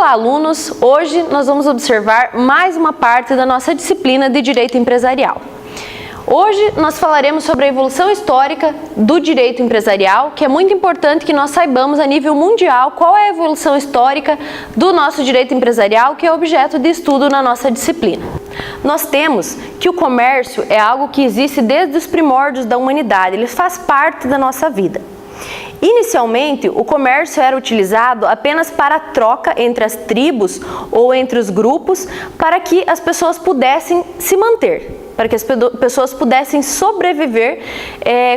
Olá, alunos! Hoje nós vamos observar mais uma parte da nossa disciplina de Direito Empresarial. Hoje nós falaremos sobre a evolução histórica do direito empresarial, que é muito importante que nós saibamos a nível mundial qual é a evolução histórica do nosso direito empresarial, que é objeto de estudo na nossa disciplina. Nós temos que o comércio é algo que existe desde os primórdios da humanidade, ele faz parte da nossa vida. Inicialmente, o comércio era utilizado apenas para a troca entre as tribos ou entre os grupos, para que as pessoas pudessem se manter, para que as pessoas pudessem sobreviver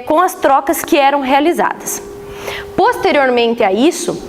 com as trocas que eram realizadas. Posteriormente a isso,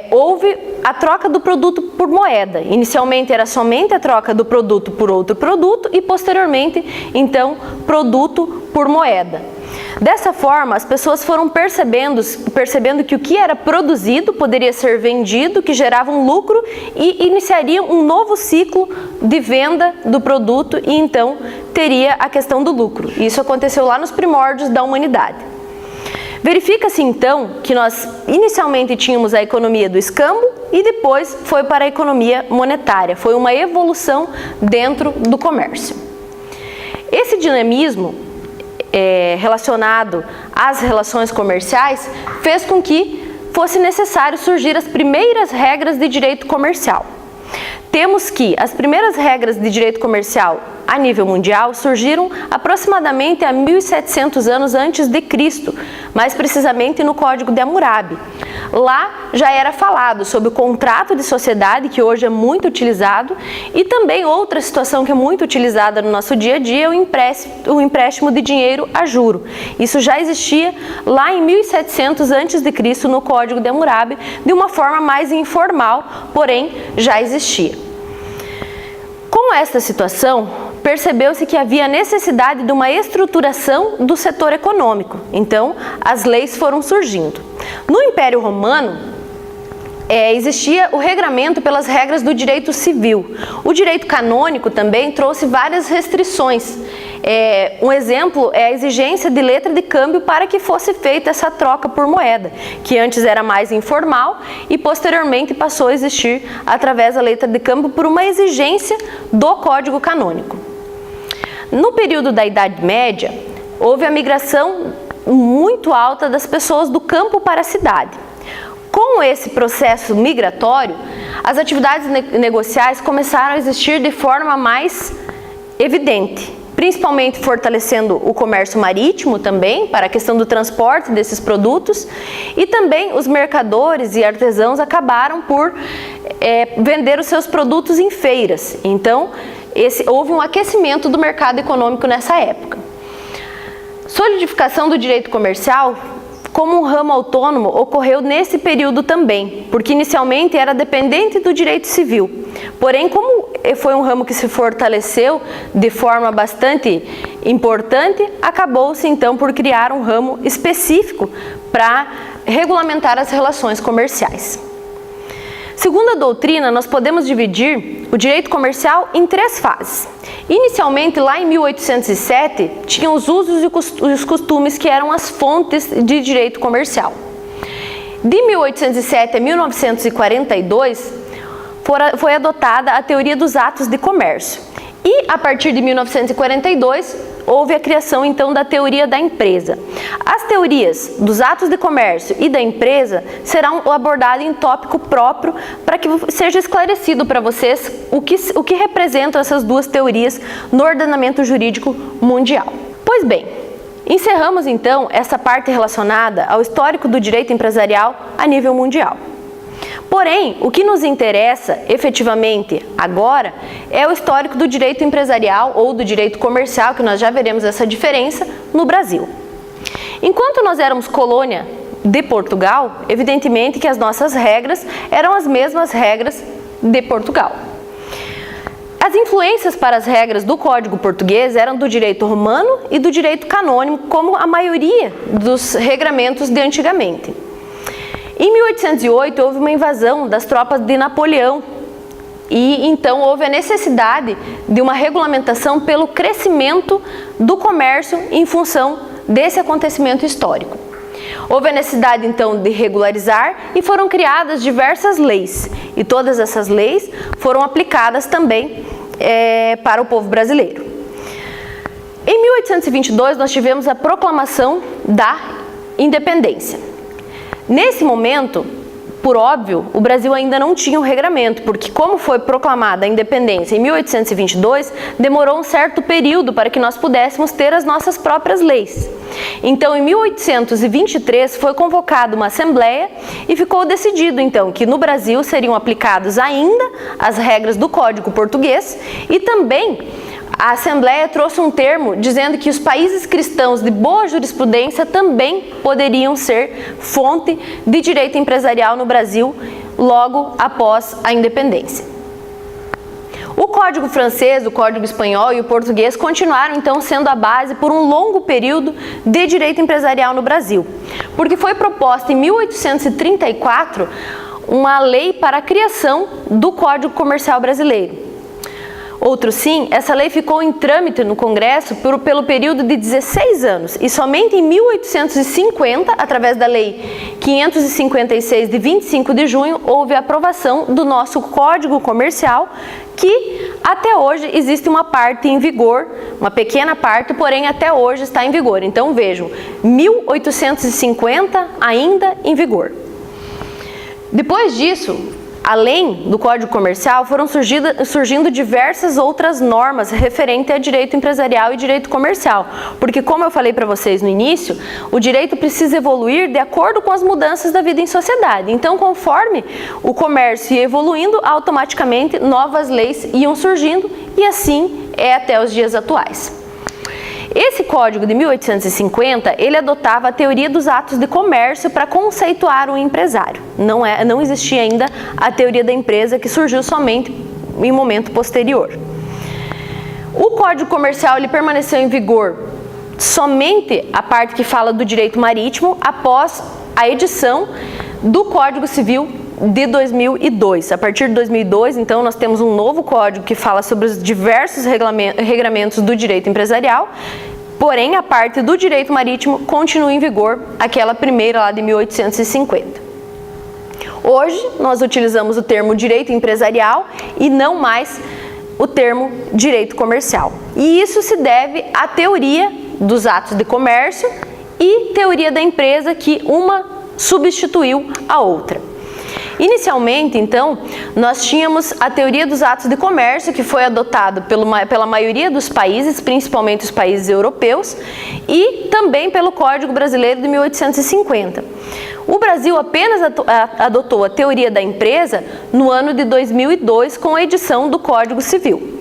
houve a troca do produto por moeda. Inicialmente era somente a troca do produto por outro produto e posteriormente, então, produto por moeda. Dessa forma, as pessoas foram percebendo que o que era produzido poderia ser vendido, que gerava um lucro e iniciaria um novo ciclo de venda do produto e então teria a questão do lucro. Isso aconteceu lá nos primórdios da humanidade. Verifica-se então que nós inicialmente tínhamos a economia do escambo e depois foi para a economia monetária. Foi uma evolução dentro do comércio. Esse dinamismo relacionado às relações comerciais fez com que fosse necessário surgir as primeiras regras de direito comercial. Temos que as primeiras regras de direito comercial a nível mundial surgiram aproximadamente há 1700 anos antes de Cristo, mais precisamente no Código de Hammurabi. Lá já era falado sobre o contrato de sociedade, que hoje é muito utilizado, e também outra situação que é muito utilizada no nosso dia a dia é o empréstimo de dinheiro a juro. Isso já existia lá em 1700 a.C. no Código de Hammurabi, de uma forma mais informal, porém já existia. Com esta situação, percebeu-se que havia necessidade de uma estruturação do setor econômico. Então, as leis foram surgindo. No Império Romano, existia o regramento pelas regras do direito civil. O direito canônico também trouxe várias restrições. Um exemplo é a exigência de letra de câmbio para que fosse feita essa troca por moeda, que antes era mais informal e posteriormente passou a existir através da letra de câmbio por uma exigência do Código Canônico. No período da Idade Média, houve a migração muito alta das pessoas do campo para a cidade. Com esse processo migratório, as atividades negociais começaram a existir de forma mais evidente, principalmente fortalecendo o comércio marítimo também, para a questão do transporte desses produtos, e também os mercadores e artesãos acabaram por vender os seus produtos em feiras. Então, houve um aquecimento do mercado econômico nessa época. Solidificação do direito comercial como um ramo autônomo ocorreu nesse período também, porque inicialmente era dependente do direito civil. Porém, como foi um ramo que se fortaleceu de forma bastante importante, acabou-se então por criar um ramo específico para regulamentar as relações comerciais. Segundo a doutrina, nós podemos dividir o direito comercial em três fases. Inicialmente, lá em 1807, tinham os usos e os costumes que eram as fontes de direito comercial. De 1807 a 1942, foi adotada a teoria dos atos de comércio. E, a partir de 1942, houve a criação, então, da teoria da empresa. As teorias dos atos de comércio e da empresa serão abordadas em tópico próprio para que seja esclarecido para vocês o que representam essas duas teorias no ordenamento jurídico mundial. Pois bem, encerramos, então, essa parte relacionada ao histórico do direito empresarial a nível mundial. Porém, o que nos interessa efetivamente agora é o histórico do direito empresarial ou do direito comercial, que nós já veremos essa diferença, no Brasil. Enquanto nós éramos colônia de Portugal, evidentemente que as nossas regras eram as mesmas regras de Portugal. As influências para as regras do Código Português eram do direito romano e do direito canônico, como a maioria dos regramentos de antigamente. Em 1808, houve uma invasão das tropas de Napoleão e então houve a necessidade de uma regulamentação pelo crescimento do comércio em função desse acontecimento histórico. Houve a necessidade, então, de regularizar e foram criadas diversas leis. E todas essas leis foram aplicadas também para o povo brasileiro. Em 1822, nós tivemos a proclamação da independência. Nesse momento, por óbvio, o Brasil ainda não tinha um regramento, porque como foi proclamada a independência em 1822, demorou um certo período para que nós pudéssemos ter as nossas próprias leis. Então, em 1823, foi convocada uma assembleia e ficou decidido, então, que no Brasil seriam aplicadas ainda as regras do Código Português e também a Assembleia trouxe um termo dizendo que os países cristãos de boa jurisprudência também poderiam ser fonte de direito empresarial no Brasil logo após a independência. O Código francês, o Código espanhol e o português continuaram então sendo a base por um longo período de direito empresarial no Brasil, porque foi proposta em 1834 uma lei para a criação do Código Comercial Brasileiro. Outro sim, essa lei ficou em trâmite no Congresso pelo período de 16 anos e somente em 1850, através da Lei 556 de 25 de junho, houve a aprovação do nosso Código Comercial, que até hoje existe uma parte em vigor, uma pequena parte, porém até hoje está em vigor. Então vejam, 1850 ainda em vigor. Depois disso, além do Código Comercial, foram surgindo diversas outras normas referentes a direito empresarial e direito comercial, porque como eu falei para vocês no início, o direito precisa evoluir de acordo com as mudanças da vida em sociedade. Então, conforme o comércio ia evoluindo, automaticamente novas leis iam surgindo e assim é até os dias atuais. Esse código de 1850, ele adotava a teoria dos atos de comércio para conceituar o empresário. Não existia ainda a teoria da empresa, que surgiu somente em momento posterior. O Código Comercial ele permaneceu em vigor somente a parte que fala do direito marítimo após a edição do Código Civil de 2002. A partir de 2002, então, nós temos um novo código que fala sobre os diversos regramentos do direito empresarial, porém, a parte do direito marítimo continua em vigor, aquela primeira lá de 1850. Hoje, nós utilizamos o termo direito empresarial e não mais o termo direito comercial. E isso se deve à teoria dos atos de comércio e teoria da empresa, que uma substituiu a outra. Inicialmente, então, nós tínhamos a teoria dos atos de comércio, que foi adotado pela maioria dos países, principalmente os países europeus, e também pelo Código Brasileiro de 1850. O Brasil apenas adotou a teoria da empresa no ano de 2002, com a edição do Código Civil.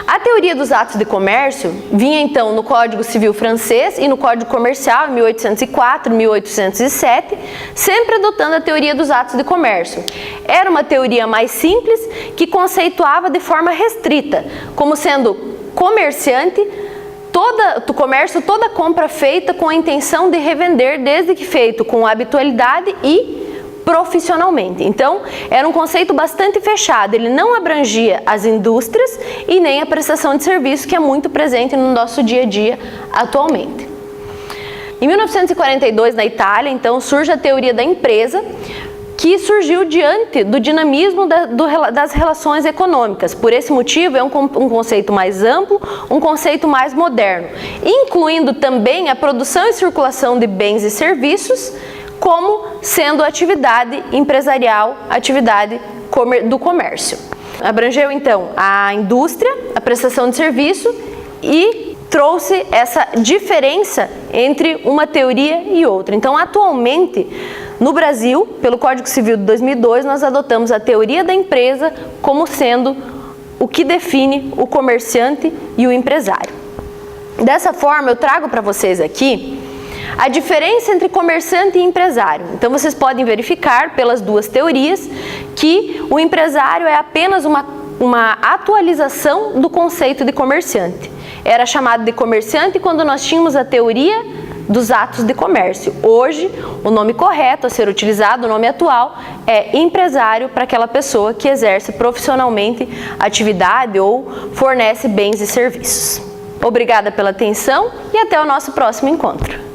A teoria dos atos de comércio vinha então no Código Civil francês e no Código Comercial em 1804 e 1807, sempre adotando a teoria dos atos de comércio. Era uma teoria mais simples que conceituava de forma restrita, como sendo comerciante, do comércio toda compra feita com a intenção de revender, desde que feito com habitualidade e profissionalmente. Então, era um conceito bastante fechado, ele não abrangia as indústrias e nem a prestação de serviço, que é muito presente no nosso dia a dia atualmente. Em 1942, na Itália, então, surge a teoria da empresa, que surgiu diante do dinamismo das relações econômicas. Por esse motivo, é um conceito mais amplo, um conceito mais moderno, incluindo também a produção e circulação de bens e serviços, como sendo atividade empresarial, atividade do comércio. Abrangeu, então, a indústria, a prestação de serviço e trouxe essa diferença entre uma teoria e outra. Então, atualmente, no Brasil, pelo Código Civil de 2002, nós adotamos a teoria da empresa como sendo o que define o comerciante e o empresário. Dessa forma, eu trago para vocês aqui a diferença entre comerciante e empresário. Então, vocês podem verificar pelas duas teorias que o empresário é apenas uma atualização do conceito de comerciante. Era chamado de comerciante quando nós tínhamos a teoria dos atos de comércio. Hoje, o nome correto a ser utilizado, o nome atual, é empresário para aquela pessoa que exerce profissionalmente atividade ou fornece bens e serviços. Obrigada pela atenção e até o nosso próximo encontro.